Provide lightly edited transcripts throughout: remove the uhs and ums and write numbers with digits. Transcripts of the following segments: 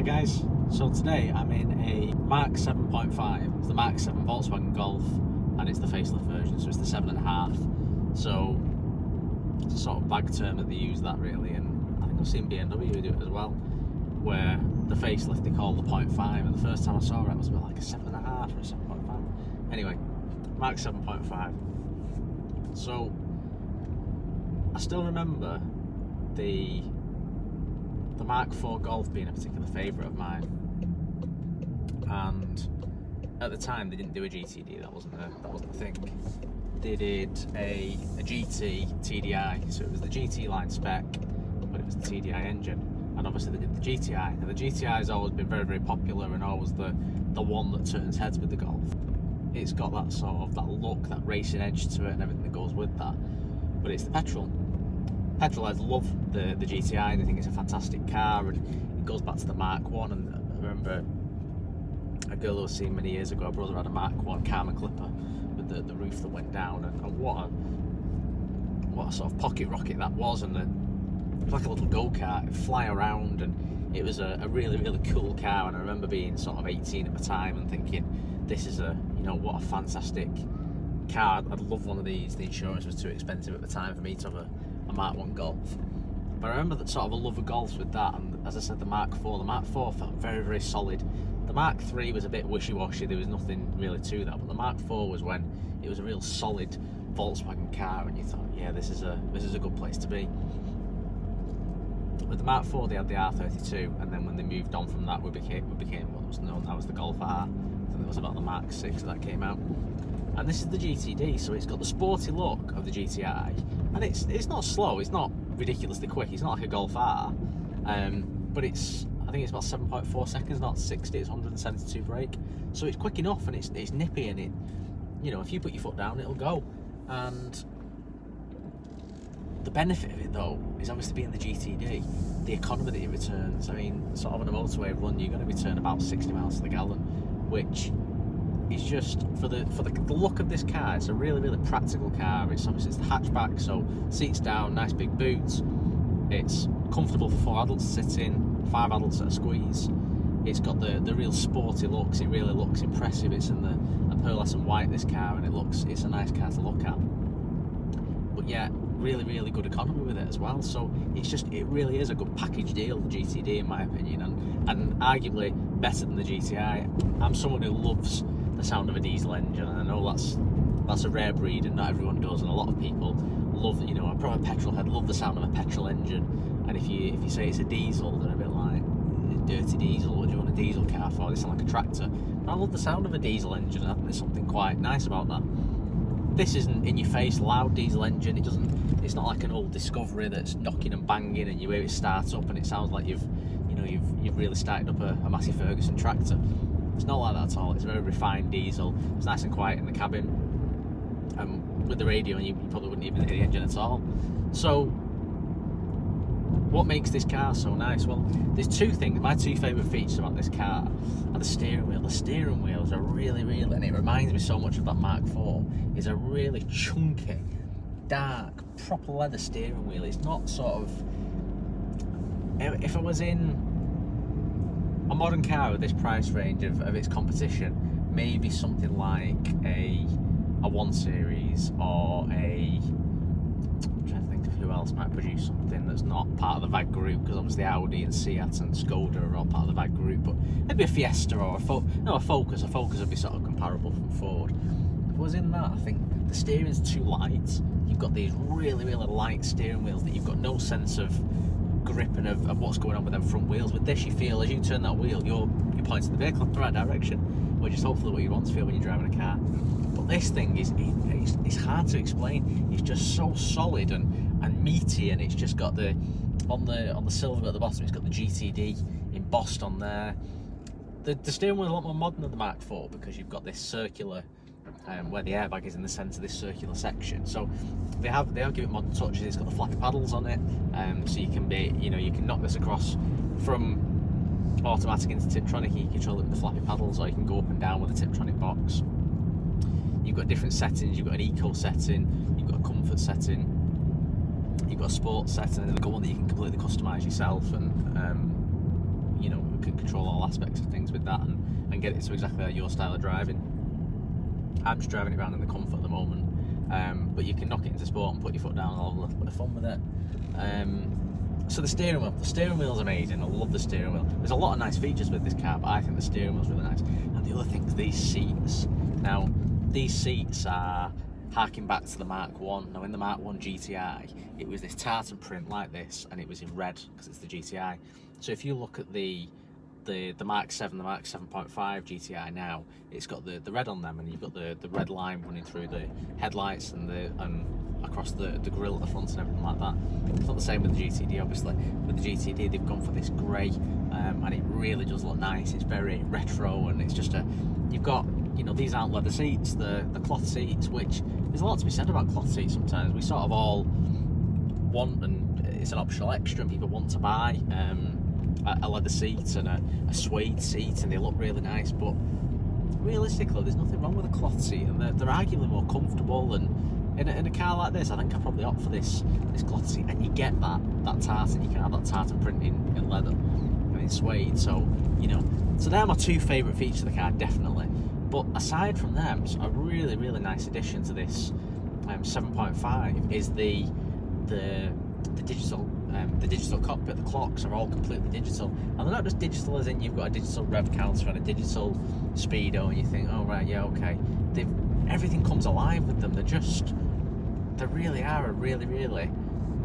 Hi guys, so today I'm in a Mk7.5, it's the Mk7 Volkswagen Golf, and it's the facelift version, so it's the 7.5. So it's a sort of bag term that they use that really, and I think I've seen BMW do it as well, where the facelift they call the 0.5, and the first time I saw it was about like a 7.5 or a 7.5. Anyway, Mk7.5. So I still remember the Mark 4 Golf being a particular favourite of mine, and at the time they didn't do a GTD, that wasn't the thing. They did a GT TDI, so it was the GT line spec, but it was the TDI engine, and obviously they did the GTI. Now the GTI has always been very, very popular and always the one that turns heads with the Golf. It's got that sort of that look, that racing edge to it, and everything that goes with that. But it's the petrol. Petrolheads love the GTI, and they think it's a fantastic car, and it goes back to the Mark 1. And I remember a girl I was seeing many years ago, her brother had a Mark 1 Karma Clipper with the roof that went down, and what a sort of pocket rocket that was, and it was like a little go-kart, it'd fly around, and it was a really, really cool car. And I remember being sort of 18 at the time and thinking, this is what a fantastic car, I'd love one of these. The insurance was too expensive at the time for me to have a Mark 1 Golf. But I remember that sort of a love of golf with that, and as I said, the Mark 4 felt very, very solid. The Mark 3 was a bit wishy-washy, there was nothing really to that, but the Mark 4 was when it was a real solid Volkswagen car, and you thought, yeah, this is a good place to be. With the Mark 4 they had the R32, and then when they moved on from that we became what was known now as the Golf R. I think it was about the Mark 6 that came out. And this is the GTD, so it's got the sporty look of the GTI, and it's not slow, it's not ridiculously quick, it's not like a Golf R, but I think it's about 7.4 seconds, not 60, it's 172 brake, so it's quick enough, and it's nippy, and it, if you put your foot down, it'll go. And the benefit of it though is obviously being the GTD, the economy that it returns. I mean, sort of on a motorway run, you're going to return about 60 miles to the gallon, which is just, for the look of this car, it's a really, really practical car. It's obviously the hatchback, so seats down, nice big boots. It's comfortable for 4 adults to sit in, 5 adults at a squeeze. It's got the real sporty looks. It really looks impressive. It's in the pearlescent white, this car, and it's a nice car to look at. But yeah, really, really good economy with it as well. So it really is a good package deal, the GTD, in my opinion, and arguably better than the GTI. I'm someone who loves the sound of a diesel engine, and I know that's a rare breed, and not everyone does, and a lot of people love, a proper petrol head love the sound of a petrol engine. And if you say it's a diesel, they're a bit like, dirty diesel, what do you want a diesel car for? They sound like a tractor. But I love the sound of a diesel engine, and I think there's something quite nice about that. This isn't in your face loud diesel engine. It's not like an old Discovery that's knocking and banging, and you hear it start up and it sounds like you've really started up a Massey Ferguson tractor. It's not like that at all. It's a very refined diesel. It's nice and quiet in the cabin, with the radio, and you probably wouldn't even hear the engine at all. So what makes this car so nice? Well, there's two things. My two favourite features about this car are the steering wheel. The steering wheels are really, really, and it reminds me so much of that Mark 4, is a really chunky, dark, proper leather steering wheel. It's not sort of, if I was in a modern car with this price range of its competition, maybe something like a 1 Series, or I'm trying to think of who else might produce something that's not part of the VAG group, because obviously Audi and Seat and Skoda are all part of the VAG group, but maybe a Fiesta or a Focus. A Focus would be sort of comparable from Ford. If I was in that, I think the steering's too light. You've got these really, really light steering wheels that you've got no sense of grip and of what's going on with them front wheels. With this, you feel as you turn that wheel, you're pointing the vehicle in the right direction, which is hopefully what you want to feel when you're driving a car. But this thing it's hard to explain. It's just so solid and meaty, and it's just got on the silver at the bottom, it's got the GTD embossed on there. The steering wheel is a lot more modern than the Mark 4, because you've got this circular, where the airbag is in the centre of this circular section. So they have given modern touches. It's got the flappy paddles on it, so you can knock this across from automatic into Tiptronic. You can control it with the flappy paddles, or you can go up and down with the Tiptronic box. You've got different settings. You've got an eco setting, you've got a comfort setting, you've got a sport setting, and then you've got one that you can completely customise yourself, and can control all aspects of things with that and get it to exactly like your style of driving. I'm just driving it around in the comfort at the moment, but you can knock it into sport and put your foot down and have a little bit of fun with it. So the steering wheel's amazing. I love the steering wheel. There's a lot of nice features with this car, but I think the steering wheel's really nice. And the other thing is these seats. Now, these seats are harking back to the Mark 1. Now, in the Mark 1 GTI, it was this tartan print like this, and it was in red because it's the GTI. So if you look at the Mark 7, the Mark 7.5 GTI now, it's got the red on them, and you've got the red line running through the headlights and across the grille at the front and everything like that. It's not the same with the GTD, obviously. With the GTD, they've gone for this grey, and it really does look nice. It's very retro, and it's just you've got, you know, these aren't leather seats, the cloth seats, which there's a lot to be said about cloth seats sometimes. We sort of all want, and it's an optional extra, and people want to buy a leather seat and a suede seat, and they look really nice, but realistically there's nothing wrong with a cloth seat, and they're arguably more comfortable. And in a car like this, I think I'd probably opt for this cloth seat, and you get that tartan. You can have that tartan print in leather and in suede. So, you know, so they're my two favourite features of the car, definitely. But aside from them, a really, really nice addition to this 7.5 is the digital cockpit. The clocks are all completely digital, and they're not just digital as in you've got a digital rev counter and a digital speedo, and you think, oh right, yeah, okay. Everything comes alive with them. They really are a really, really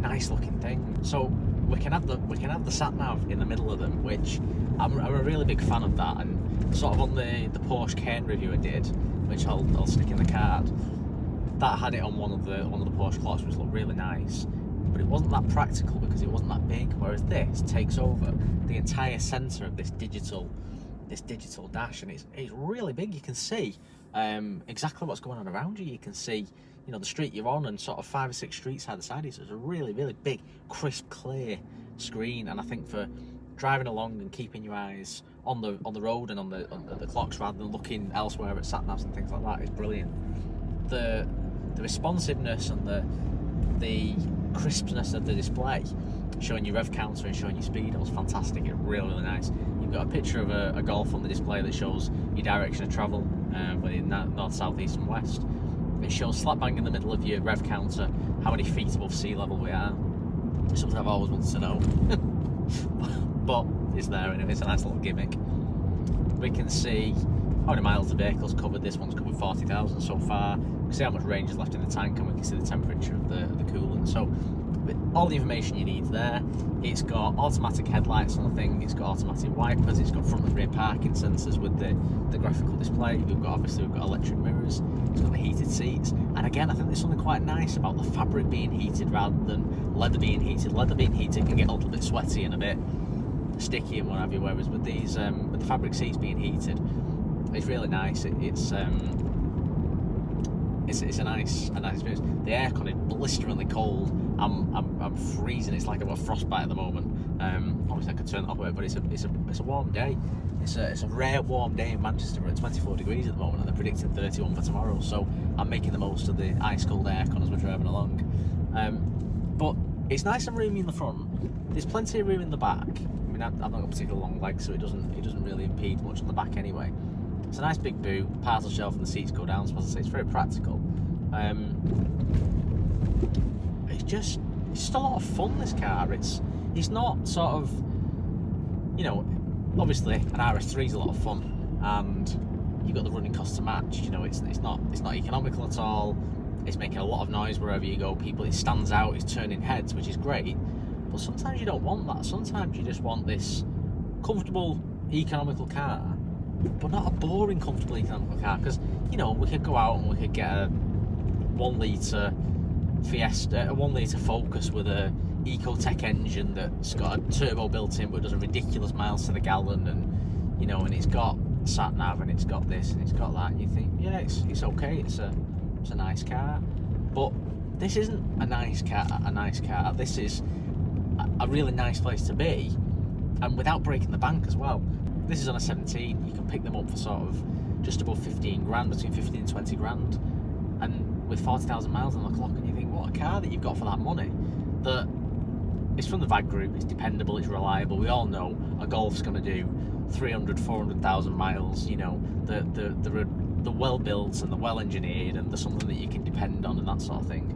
nice looking thing. So we can have the sat nav in the middle of them, which I'm a really big fan of that. And sort of on the Porsche Cayenne review I did, which I'll stick in the card, that had it on one of the Porsche clocks, which looked really nice. But it wasn't that practical because it wasn't that big. Whereas this takes over the entire centre of this digital dash, and it's really big. You can see exactly what's going on around you. You can see, you know, the street you're on, and sort of 5 or 6 streets either side. So it's a really, really big, crisp, clear screen. And I think for driving along and keeping your eyes on the road and on the clocks rather than looking elsewhere at sat navs and things like that is brilliant. The responsiveness and the crispness of the display, showing your rev counter and showing your speed, it was fantastic. It's really, really nice. You've got a picture of a Golf on the display that shows your direction of travel, whether you're north, south, east and west. It shows slap bang in the middle of your rev counter how many feet above sea level we are. Something I've always wanted to know. But it's there anyway. It's a nice little gimmick. We can see how many miles the vehicle's covered. This one's covered 40,000 so far. We can see how much range is left in the tank, and we can see the temperature of the coolant. So all the information you need there. It's got automatic headlights on the thing, it's got automatic wipers, it's got front and rear parking sensors with the graphical display. We've got electric mirrors, it's got the heated seats, and again, I think there's something quite nice about the fabric being heated rather than leather being heated. Leather being heated can get a little bit sweaty and a bit sticky and what have you, whereas with these with the fabric seats being heated, it's really nice. It's a nice experience. The aircon is blisteringly cold. I'm freezing. It's like I've got frostbite at the moment. Obviously I could turn it off, but it's a warm day. It's a rare warm day in Manchester. We're at 24 degrees at the moment, and they're predicting 31 for tomorrow. So I'm making the most of the ice cold aircon as we're driving along. But it's nice and roomy in the front. There's plenty of room in the back. I mean, I've not got particularly long legs, so it doesn't really impede much on the back anyway. It's a nice big boot, parcel shelf, and the seats go down. So as I say, it's very practical. It's just a lot of fun, this car. It's not sort of, you know, obviously an RS3 is a lot of fun, and you've got the running costs to match. You know, it's not economical at all. It's making a lot of noise wherever you go. It stands out. It's turning heads, which is great. But sometimes you don't want that. Sometimes you just want this comfortable, economical car, but not a boring, comfortable, economical car. Because, you know, we could go out and we could get a 1 litre Fiesta, a 1 litre Focus with a Ecotec engine that's got a turbo built in but does a ridiculous miles to the gallon, and you know, and it's got sat nav and it's got this and it's got that, and you think, yeah, it's okay, it's a nice car. But this isn't a nice car. This is a really nice place to be, and without breaking the bank as well. This is on a 17. You can pick them up for sort of just above 15 grand, between 15 and 20 grand, and with 40,000 miles on the clock, and you think, what a car that you've got for that money, that it's from the VAG group, it's dependable, it's reliable. We all know a Golf's going to do 300, 400,000 miles. You know, the well built and the well engineered, and they're something that you can depend on and that sort of thing.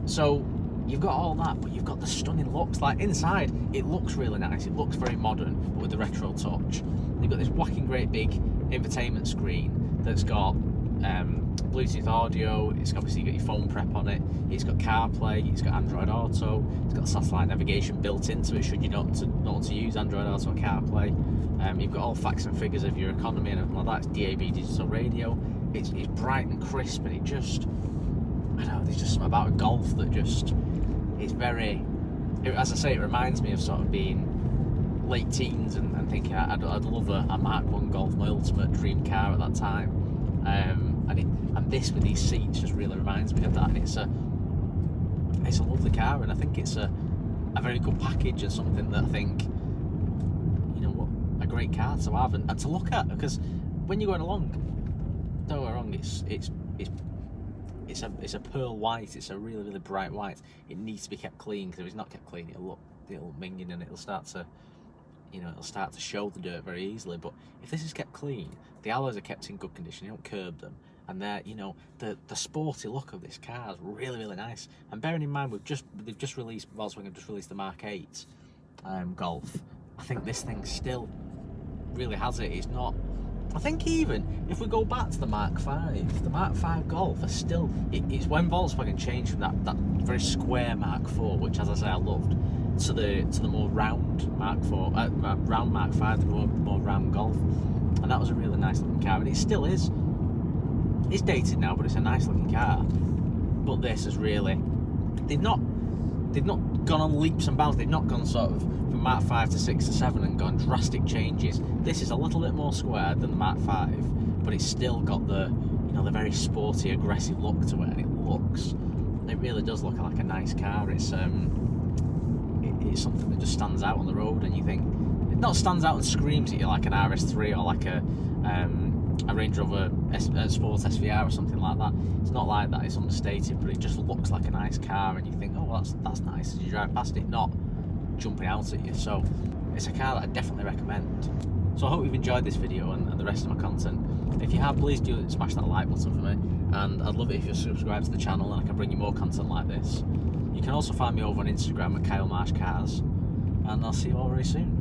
So you've got all that, but you've got the stunning looks. Like inside, it looks really nice. It looks very modern, but with the retro touch. You've got this whacking great big infotainment screen that's got Bluetooth audio. It's obviously got your phone prep on it. It's got CarPlay. It's got Android Auto. It's got satellite navigation built into it. Should you not to use Android Auto or CarPlay, you've got all facts and figures of your economy and everything like that. It's DAB digital radio. It's bright and crisp, and it just, I don't know, there's just something about a Golf that just, it's very, as I say, it reminds me of sort of being late teens and thinking I'd love a Mark 1 Golf, my ultimate dream car at that time. And this with these seats just really reminds me of that, and it's a lovely car, and I think it's a very good package, and something that I think, you know what, a great car to have and to look at, because when you're going along, don't get me wrong, it's a pearl white. It's a really, really bright white. It needs to be kept clean, because if it's not kept clean, it'll look minging, and it'll start to show the dirt very easily. But if this is kept clean, the alloys are kept in good condition, you don't curb them, and they're, you know, the sporty look of this car is really, really nice. And bearing in mind Volkswagen just released the Mark 8 Golf. I think this thing still really has it. It's not, I think, even if we go back to the Mark 5 Golf are still, it's when Volkswagen changed from that very square Mark 4, which, as I say, I loved, to the more round Mark 4, round Mark 5, the more round Golf, and that was a really nice looking car, and it still is. It's dated now, but it's a nice looking car. But this is really, they've not gone on leaps and bounds. They've not gone sort of from Mark 5 to 6 to 7 and gone drastic changes. This is a little bit more squared than the Mark 5, but it's still got the, you know, the very sporty, aggressive look to it, and it really does look like a nice car. It's something that just stands out on the road, and you think, it not stands out and screams at you like an RS3 or like a Range Rover Sport SVR or something like that. It's not like that, it's understated, but it just looks like a nice car, and you think, oh, that's nice as you drive past it, not jumping out at you. So it's a car that I definitely recommend. So I hope you've enjoyed this video and the rest of my content. If you have, please do smash that like button for me, and I'd love it if you subscribe to the channel, and I can bring you more content like this. You can also find me over on Instagram at Kyle Marsh Cars, and I'll see you all very soon.